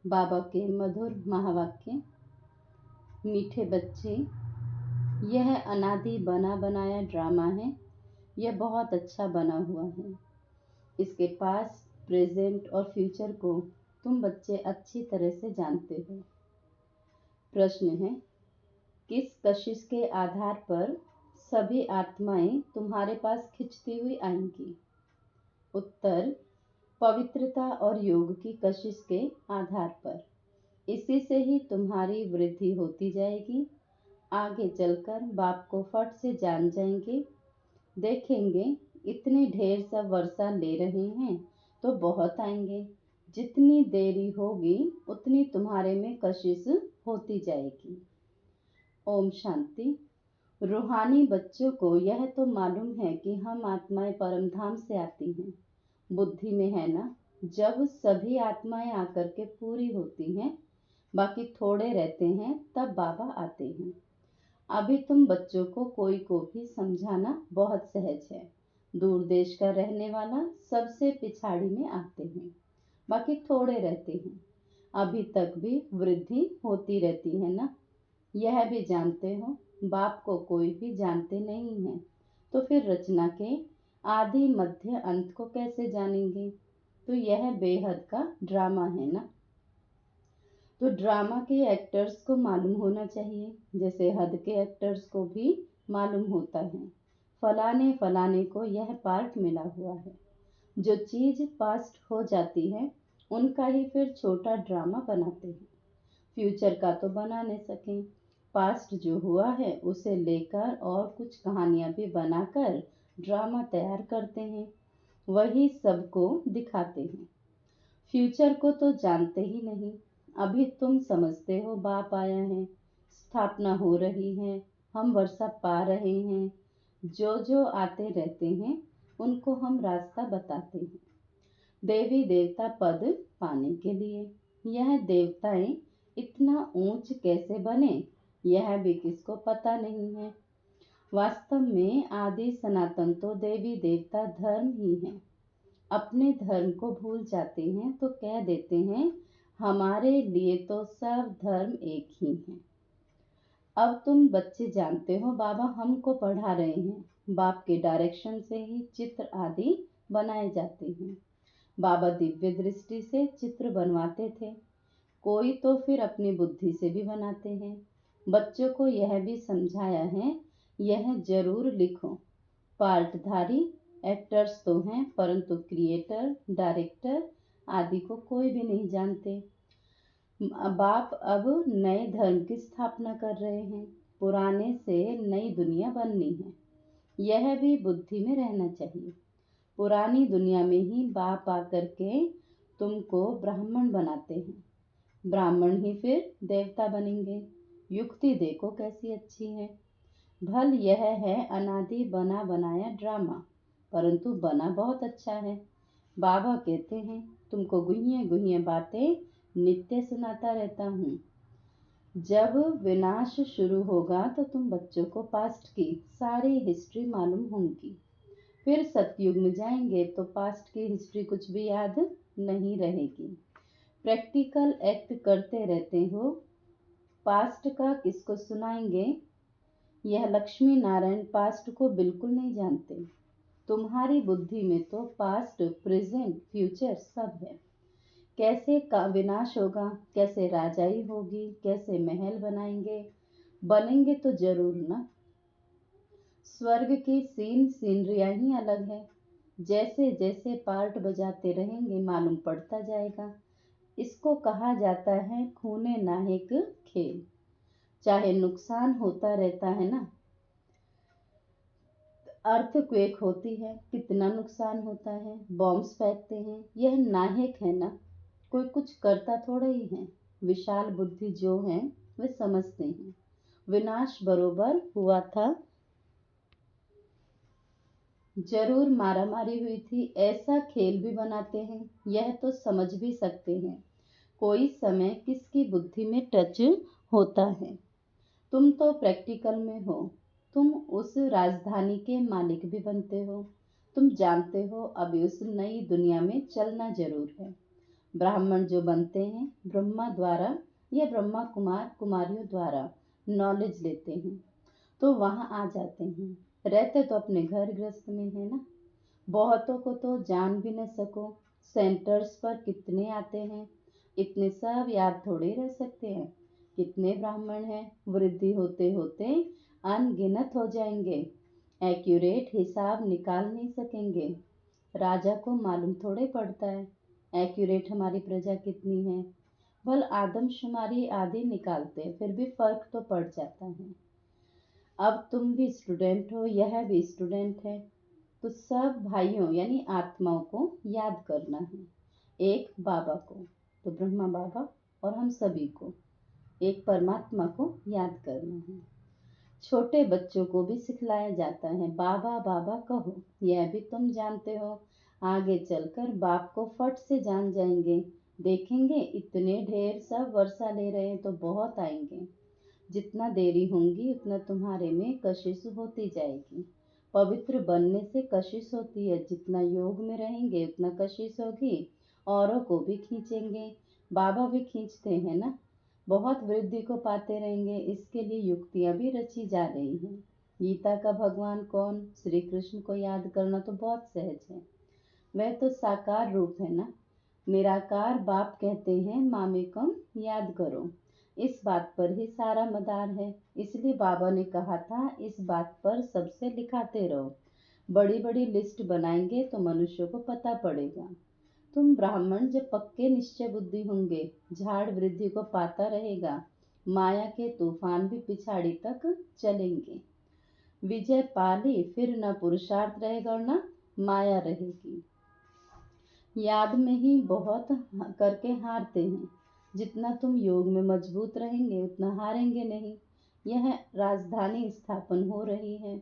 बाबा के मधुर महावाक्य। मीठे बच्चे, यह अनादि बना बनाया ड्रामा है। यह बहुत अच्छा बना हुआ है। इसके पास, प्रेजेंट और फ्यूचर को तुम बच्चे अच्छी तरह से जानते हो। प्रश्न है, किस कशिश के आधार पर सभी आत्माएं तुम्हारे पास खिंचती हुई आएंगी? उत्तर, पवित्रता और योग की कशिश के आधार पर। इसी से ही तुम्हारी वृद्धि होती जाएगी। आगे चलकर बाप को फट से जान जाएंगे। देखेंगे इतने ढेर सब वर्षा ले रहे हैं तो बहुत आएंगे। जितनी देरी होगी उतनी तुम्हारे में कशिश होती जाएगी। ओम शांति। रूहानी बच्चों को यह तो मालूम है कि हम आत्माएं परमधाम से आती हैं। बुद्धि में है ना, जब सभी आत्माएं आकर के पूरी होती हैं, बाकी थोड़े रहते हैं, तब बाबा आते हैं। अभी तुम बच्चों को कोई को भी समझाना बहुत सहज है। दूर देश का रहने वाला सबसे पिछाड़ी में आते हैं, बाकी थोड़े रहते हैं। अभी तक भी वृद्धि होती रहती है ना, यह भी जानते हो। बाप को कोई भी जानते नहीं है, तो फिर रचना के आदि मध्य अंत को कैसे जानेंगे? तो यह बेहद का ड्रामा है ना। तो ड्रामा के एक्टर्स को मालूम होना चाहिए, जैसे हद के एक्टर्स को भी मालूम होता है फलाने फलाने को यह पार्ट मिला हुआ है। जो चीज पास्ट हो जाती है उनका ही फिर छोटा ड्रामा बनाते हैं। फ्यूचर का तो बना नहीं सकें, पास्ट जो हुआ है उसे लेकर और कुछ कहानियां भी बनाकर ड्रामा तैयार करते हैं, वही सबको दिखाते हैं। फ्यूचर को तो जानते ही नहीं। अभी तुम समझते हो बाप आया है, स्थापना हो रही है, हम वर्षा पा रहे हैं। जो जो आते रहते हैं उनको हम रास्ता बताते हैं देवी देवता पद पाने के लिए। यह देवताएं इतना ऊंच कैसे बने, यह भी किसको पता नहीं है। वास्तव में आदि सनातन तो देवी देवता धर्म ही है। अपने धर्म को भूल जाते हैं तो कह देते हैं हमारे लिए तो सब धर्म एक ही है। अब तुम बच्चे जानते हो बाबा हमको पढ़ा रहे हैं। बाप के डायरेक्शन से ही चित्र आदि बनाए जाते हैं। बाबा दिव्य दृष्टि से चित्र बनवाते थे, कोई तो फिर अपनी बुद्धि से भी बनाते हैं। बच्चों को यह भी समझाया है, यह जरूर लिखो। पार्टधारी एक्टर्स तो हैं, परंतु क्रिएटर, डायरेक्टर आदि को कोई भी नहीं जानते। बाप अब नए धर्म की स्थापना कर रहे हैं, पुराने से नई दुनिया बननी है। यह भी बुद्धि में रहना चाहिए। पुरानी दुनिया में ही बाप आकर के तुमको ब्राह्मण बनाते हैं, ब्राह्मण ही फिर देवता बनेंगे। युक्ति देखो कैसी अच्छी है। भल यह है अनादि बना बनाया ड्रामा, परंतु बना बहुत अच्छा है। बाबा कहते हैं तुमको गुहिये गुहिये बातें नित्य सुनाता रहता हूँ। जब विनाश शुरू होगा तो तुम बच्चों को पास्ट की सारी हिस्ट्री मालूम होगी। फिर सतयुग में जाएंगे तो पास्ट की हिस्ट्री कुछ भी याद नहीं रहेगी। प्रैक्टिकल एक्ट करते रहते हो, पास्ट का किसको सुनाएंगे? यह लक्ष्मी नारायण पास्ट को बिल्कुल नहीं जानते। तुम्हारी बुद्धि में तो पास्ट, प्रेजेंट, फ्यूचर सब है। कैसे का विनाश होगा, कैसे राजाई होगी, कैसे महल बनाएंगे, बनेंगे तो जरूर ना। स्वर्ग की सीनरियां ही अलग है। जैसे जैसे पार्ट बजाते रहेंगे मालूम पड़ता जाएगा। इसको कहा जाता है खूने नाहिक खेल। चाहे नुकसान होता रहता है ना, अर्थक्वेक होती है, कितना नुकसान होता है, बॉम्ब्स फेंकते हैं, यह नाहिक है ना, कोई कुछ करता थोड़ा ही है। विशाल बुद्धि जो है वे समझते हैं विनाश बरोबर हुआ था, जरूर मारामारी हुई थी, ऐसा खेल भी बनाते हैं। यह तो समझ भी सकते हैं कोई समय किसकी बुद्धि में टच होता है। तुम तो प्रैक्टिकल में हो, तुम उस राजधानी के मालिक भी बनते हो। तुम जानते हो अभी उस नई दुनिया में चलना जरूर है। ब्राह्मण जो बनते हैं ब्रह्मा द्वारा या ब्रह्मा कुमार कुमारियों द्वारा नॉलेज लेते हैं तो वहाँ आ जाते हैं। रहते तो अपने घर गृहस्थ में है ना। बहुतों को तो जान भी न सको, सेंटर्स पर कितने आते हैं, इतने सब याद थोड़े रह सकते हैं। कितने ब्राह्मण हैं, वृद्धि होते होते अनगिनत हो जाएंगे, एक्यूरेट हिसाब निकाल नहीं सकेंगे। राजा को मालूम थोड़े पड़ता है एक्यूरेट हमारी प्रजा कितनी है, भल आदमशुमारी आदि निकालते फिर भी फर्क तो पड़ जाता है। अब तुम भी स्टूडेंट हो, यह भी स्टूडेंट है, तो सब भाइयों यानी आत्माओं को याद करना है। एक बाबा को, तो ब्रह्मा बाबा, और हम सभी को एक परमात्मा को याद करना है। छोटे बच्चों को भी सिखलाया जाता है बाबा बाबा कहो, यह भी तुम जानते हो। आगे चलकर बाप को फट से जान जाएंगे, देखेंगे इतने ढेर सब वर्षा ले रहे हैं तो बहुत आएंगे। जितना देरी होंगी उतना तुम्हारे में कशिश होती जाएगी। पवित्र बनने से कशिश होती है, जितना योग में रहेंगे उतना कशिश होगी, औरों को भी खींचेंगे। बाबा भी खींचते हैं ना, बहुत वृद्धि को पाते रहेंगे, इसके लिए युक्तियां भी रची जा रही हैं। गीता का भगवान कौन, श्री कृष्ण को याद करना तो बहुत सहज है, वह तो साकार रूप है ना। निराकार बाप कहते हैं मामेकम याद करो, इस बात पर ही सारा मदार है। इसलिए बाबा ने कहा था इस बात पर सबसे लिखाते रहो। बड़ी बड़ी लिस्ट बनाएंगे तो मनुष्यों को पता पड़ेगा। तुम ब्राह्मण जब पक्के निश्चय बुद्धि होंगे, झाड़ वृद्धि को पाता रहेगा, माया के तूफान भी पिछाड़ी तक चलेंगे। विजय पाली फिर न पुरुषार्थ रहेगा और न माया रहेगी। याद में ही बहुत करके हारते हैं। जितना तुम योग में मजबूत रहेंगे उतना हारेंगे नहीं। यह राजधानी स्थापन हो रही है।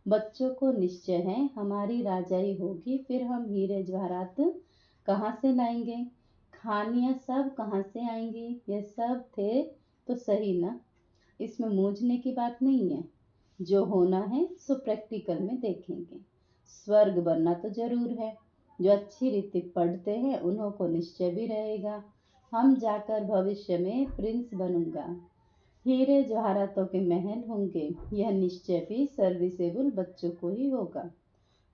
बच्चों को निश्चय है हमारी राजाई होगी, फिर हम हीरे जवाहरात कहाँ से लाएंगे, खानियाँ सब कहाँ से आएंगी। यह सब थे तो सही ना, इसमें मूंझने की बात नहीं है। जो होना है सो प्रैक्टिकल में देखेंगे। स्वर्ग बनना तो जरूर है, जो अच्छी रीति पढ़ते हैं उन्हों को निश्चय भी रहेगा, हम जाकर भविष्य में प्रिंस बनूंगा, हीरे जवाहरातों के महल होंगे। यह निश्चय भी सर्विसेबल बच्चों को ही होगा।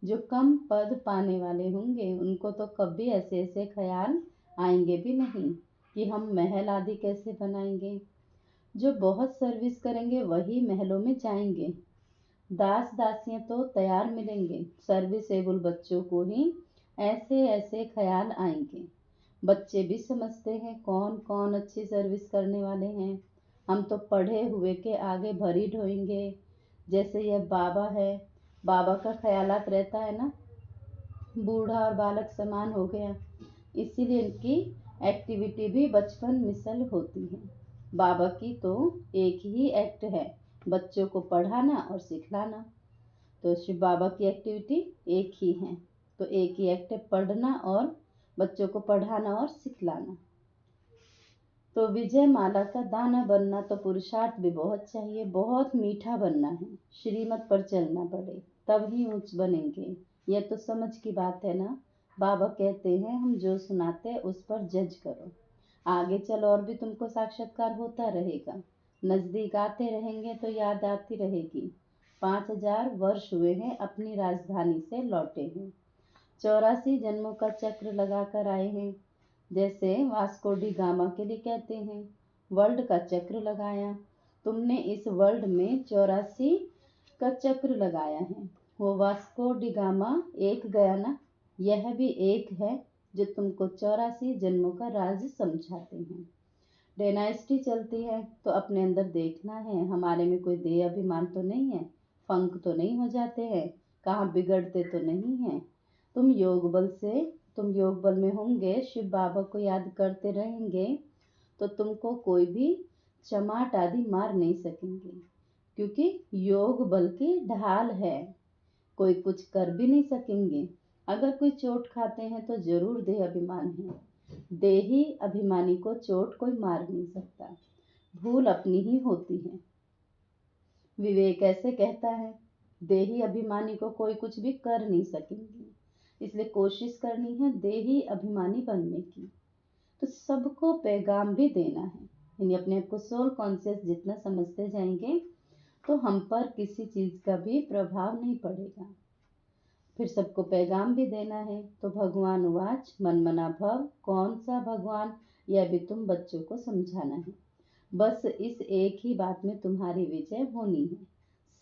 जो कम पद पाने वाले होंगे उनको तो कभी ऐसे ऐसे ख्याल आएंगे भी नहीं कि हम महल आदि कैसे बनाएंगे। जो बहुत सर्विस करेंगे वही महलों में जाएंगे। दास दासियां तो तैयार मिलेंगे, सर्विसेबल बच्चों को ही ऐसे ऐसे ख्याल आएंगे। बच्चे भी समझते हैं कौन कौन अच्छी सर्विस करने वाले हैं। हम तो पढ़े हुए के आगे भरी ढोएंगे। जैसे यह बाबा है, बाबा का ख्यालात रहता है ना, बूढ़ा और बालक समान हो गया, इसीलिए इनकी एक्टिविटी भी बचपन मिसल होती है। बाबा की तो एक ही एक्ट है, बच्चों को पढ़ाना और सिखलाना। तो शिव बाबा की एक्टिविटी एक ही है, तो एक ही एक्ट है, पढ़ना और बच्चों को पढ़ाना और सिखलाना। तो विजय माला का दाना बनना तो पुरुषार्थ भी बहुत चाहिए, बहुत मीठा बनना है, श्रीमत पर चलना पड़े तब ही ऊंच बनेंगे। यह तो समझ की बात है ना। बाबा कहते हैं हम जो सुनाते हैं उस पर जज करो। आगे चलो और भी तुमको साक्षात्कार होता रहेगा, नजदीक आते रहेंगे तो याद आती रहेगी। 5000 वर्ष हुए हैं अपनी राजधानी से लौटे हैं, 84 जन्मों का चक्र लगाकर आए हैं। जैसे वास्को डी गामा के लिए कहते हैं वर्ल्ड का चक्र लगाया, तुमने इस वर्ल्ड में 84 का चक्र लगाया है। वो वास्को डी गामा एक गया ना, यह भी एक है जो तुमको 84 जन्मों का राज समझाते हैं। डायनास्टी चलती है तो अपने अंदर देखना है हमारे में कोई देह अभिमान तो नहीं है, फंक तो नहीं हो जाते हैं, कहाँ बिगड़ते तो नहीं है। तुम योग बल में होंगे, शिव बाबा को याद करते रहेंगे तो तुमको कोई भी चमाट आदि मार नहीं सकेंगे, क्योंकि योग बल की ढाल है, कोई कुछ कर भी नहीं सकेंगे। अगर कोई चोट खाते हैं तो जरूर देह अभिमान है, देही अभिमानी को चोट कोई मार नहीं सकता, भूल अपनी ही होती है। विवेक ऐसे कहता है देही अभिमानी को कोई कुछ भी कर नहीं सकेंगे, इसलिए कोशिश करनी है देही अभिमानी बनने की। तो सबको पैगाम भी देना है। यानी अपने आप को सोल कॉन्शियस जितना समझते जाएंगे तो हम पर किसी चीज़ का भी प्रभाव नहीं पड़ेगा। फिर सबको पैगाम भी देना है। तो भगवान उवाच मन मना भव, कौन सा भगवान, यह भी तुम बच्चों को समझाना है। बस इस एक ही बात में तुम्हारी विजय होनी है।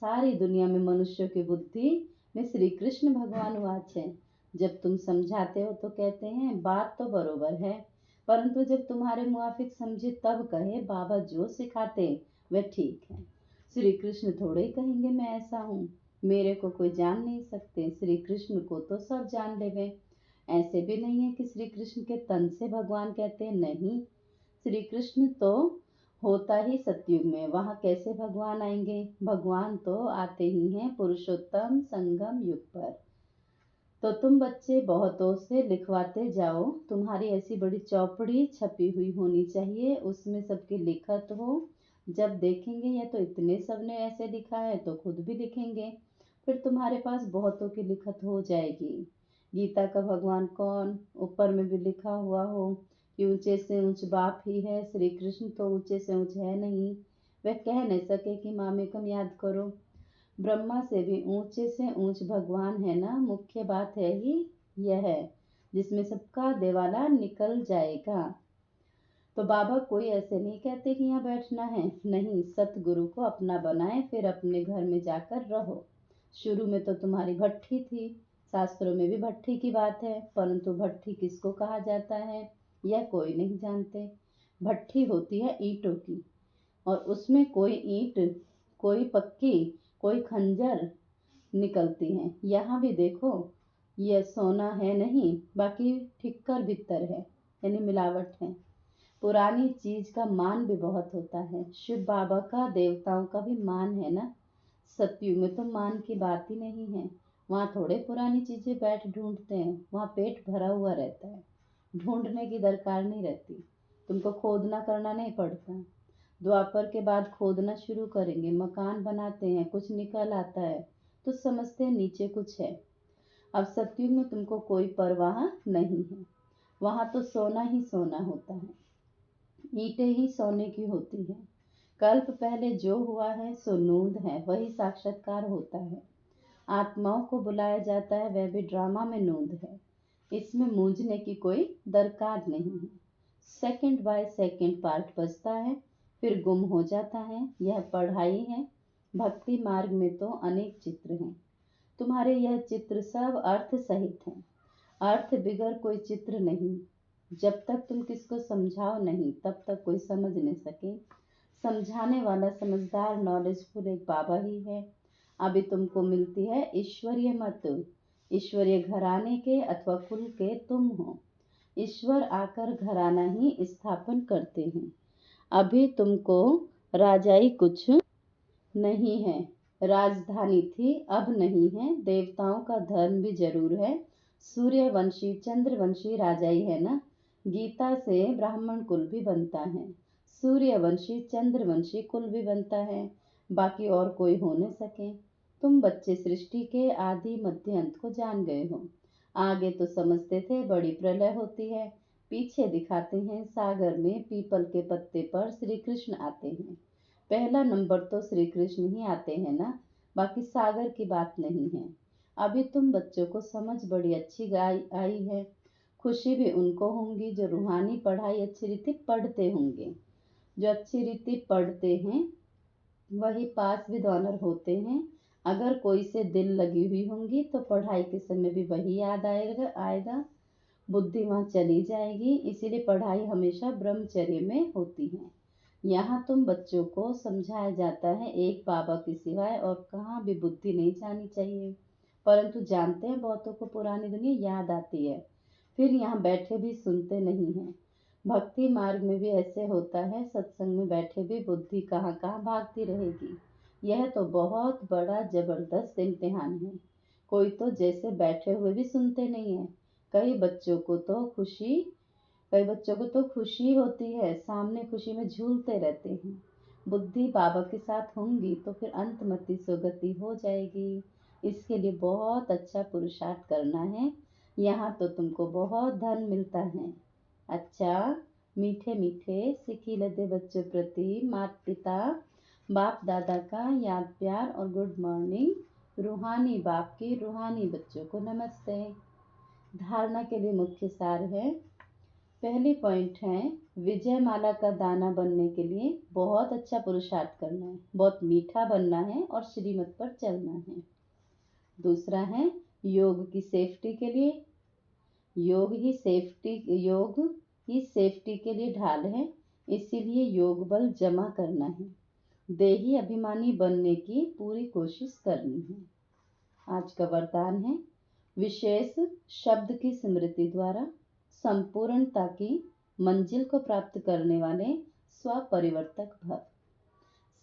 सारी दुनिया में मनुष्यों की बुद्धि में श्री कृष्ण भगवान उवाच है। जब तुम समझाते हो तो कहते हैं बात तो बरोबर है, परंतु जब तुम्हारे मुआफिक समझे तब कहे बाबा जो सिखाते वह ठीक है। श्री कृष्ण थोड़े ही कहेंगे मैं ऐसा हूँ, मेरे को कोई जान नहीं सकते, श्री कृष्ण को तो सब जान लेवे। ऐसे भी नहीं है कि श्री कृष्ण के तन से भगवान कहते हैं, नहीं, श्री कृष्ण तो होता ही सतयुग में, वहाँ कैसे भगवान आएंगे। भगवान तो आते ही हैं पुरुषोत्तम संगम युग पर। तो तुम बच्चे बहुतों से लिखवाते जाओ, तुम्हारी ऐसी बड़ी चौपड़ी छपी हुई होनी चाहिए, उसमें सबकी लिखत हो। जब देखेंगे यह तो इतने सबने ऐसे लिखा है तो खुद भी लिखेंगे, फिर तुम्हारे पास बहुतों की लिखत हो जाएगी। गीता का भगवान कौन, ऊपर में भी लिखा हुआ हो कि ऊंचे से ऊंच बाप ही है। श्री कृष्ण तो ऊंचे से ऊंच है नहीं, वह कह नहीं सके कि मामेकम याद करो। ब्रह्मा से भी ऊंचे से ऊंच भगवान है ना। मुख्य बात है ही यह है जिसमें सबका देवाला निकल जाएगा। तो बाबा कोई ऐसे नहीं कहते कि यहाँ बैठना है, नहीं, सतगुरु को अपना बनाए फिर अपने घर में जाकर रहो। शुरू में तो तुम्हारी भट्ठी थी, शास्त्रों में भी भट्ठी की बात है, परंतु भट्ठी किसको कहा जाता है यह कोई नहीं जानते। भट्ठी होती है ईंटों की, और उसमें कोई ईंट, कोई पक्की, कोई खंजर निकलती हैं। यहाँ भी देखो, यह सोना है नहीं, बाकी ठिक्कर बित्तर है, यानी मिलावट है। पुरानी चीज का मान भी बहुत होता है। शिव बाबा का, देवताओं का भी मान है ना। सतयुग में तो मान की बात ही नहीं है। वहाँ थोड़े पुरानी चीजें बैठ ढूंढते हैं, वहाँ पेट भरा हुआ रहता है, ढूंढने की दरकार नहीं रहती, तुमको खोदना करना नहीं पड़ता। द्वापर के बाद खोदना शुरू करेंगे, मकान बनाते हैं, कुछ निकल आता है तो समझते हैं नीचे कुछ है। अब सतयुग में तुमको कोई परवाह नहीं है, वहां तो सोना ही सोना होता है, ईंटें ही सोने की होती है। कल्प पहले जो हुआ है सो नूंद है, वही साक्षात्कार होता है। आत्माओं को बुलाया जाता है, वह भी ड्रामा में नूंद है, इसमें मूंझने की कोई दरकार नहीं है। सेकंड बाय सेकंड पार्ट बजता है फिर गुम हो जाता है, यह पढ़ाई है। भक्ति मार्ग में तो अनेक चित्र हैं, तुम्हारे यह चित्र सब अर्थ सहित हैं। अर्थ बिगर कोई चित्र नहीं। जब तक तुम किसको समझाओ नहीं तब तक कोई समझ नहीं सके। समझाने वाला समझदार नॉलेजफुल एक बाबा ही है। अभी तुमको मिलती है ईश्वरीय मत, ईश्वरीय घराने के अथवा कुल के तुम हो। ईश्वर आकर घराना ही स्थापन करते हैं। अभी तुमको राजाई कुछ नहीं है, राजधानी थी अब नहीं है। देवताओं का धर्म भी जरूर है, सूर्यवंशी चंद्रवंशी राजाई है ना। गीता से ब्राह्मण कुल भी बनता है, सूर्यवंशी चंद्रवंशी कुल भी बनता है, बाकी और कोई हो न सके। तुम बच्चे सृष्टि के आदि मध्य अंत को जान गए हो। आगे तो समझते थे बड़ी प्रलय होती है, पीछे दिखाते हैं सागर में पीपल के पत्ते पर श्री कृष्ण आते हैं। पहला नंबर तो श्री कृष्ण ही आते हैं ना, बाकी सागर की बात नहीं है। अभी तुम बच्चों को समझ बड़ी अच्छी आई है। खुशी भी उनको होंगी जो रूहानी पढ़ाई अच्छी रीति पढ़ते होंगे। जो अच्छी रीति पढ़ते हैं वही पास विद ऑनर होते हैं। अगर कोई से दिल लगी हुई होंगी तो पढ़ाई के समय भी वही याद आएगा, बुद्धि वहाँ चली जाएगी। इसीलिए पढ़ाई हमेशा ब्रह्मचर्य में होती है। यहाँ तुम बच्चों को समझाया जाता है एक बाबा के सिवाय और कहाँ भी बुद्धि नहीं जानी चाहिए, परंतु जानते हैं बहुतों को पुरानी दुनिया याद आती है, फिर यहाँ बैठे भी सुनते नहीं हैं। भक्ति मार्ग में भी ऐसे होता है, सत्संग में बैठे भी बुद्धि कहाँ कहाँ भागती रहेगी। यह तो बहुत बड़ा जबरदस्त इम्तिहान है। कोई तो जैसे बैठे हुए भी सुनते नहीं है। कई बच्चों को तो खुशी कई बच्चों को तो खुशी होती है, सामने खुशी में झूलते रहते हैं। बुद्धि बाबा के साथ होंगी तो फिर अंतमति सुगति हो जाएगी। इसके लिए बहुत अच्छा पुरुषार्थ करना है। यहाँ तो तुमको बहुत धन मिलता है। अच्छा, मीठे मीठे सिखी लदे बच्चों प्रति माता पिता बाप दादा का याद प्यार और गुड मॉर्निंग। रूहानी बाप के रूहानी बच्चों को नमस्ते। धारणा के लिए मुख्य सार है। पहली पॉइंट है, विजय माला का दाना बनने के लिए बहुत अच्छा पुरुषार्थ करना है, बहुत मीठा बनना है और श्रीमत पर चलना है। दूसरा है, योग की सेफ्टी के लिए, योग ही सेफ्टी के लिए ढाल है, इसीलिए योग बल जमा करना है, देही अभिमानी बनने की पूरी कोशिश करनी है। आज का वरदान है, विशेष शब्द की स्मृति द्वारा संपूर्णता की मंजिल को प्राप्त करने वाले स्वपरिवर्तक भव।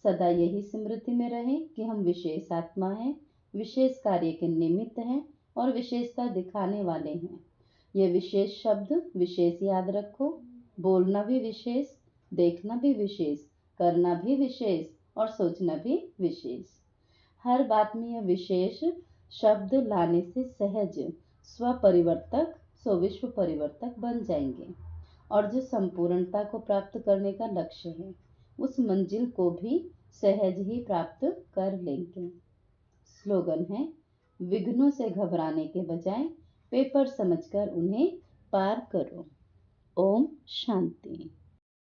सदा यही स्मृति में रहे कि हम विशेष आत्मा हैं, विशेष कार्य के निमित्त हैं और विशेषता दिखाने वाले हैं। यह विशेष शब्द विशेष याद रखो, बोलना भी विशेष, देखना भी विशेष, करना भी विशेष और सोचना भी विशेष। हर बात में यह विशेष शब्द लाने से सहज स्वपरिवर्तक सो विश्व परिवर्तक बन जाएंगे और जो संपूर्णता को प्राप्त करने का लक्ष्य है उस मंजिल को भी सहज ही प्राप्त कर लेंगे। स्लोगन है, विघ्नों से घबराने के बजाय पेपर समझकर उन्हें पार करो। ओम शांति।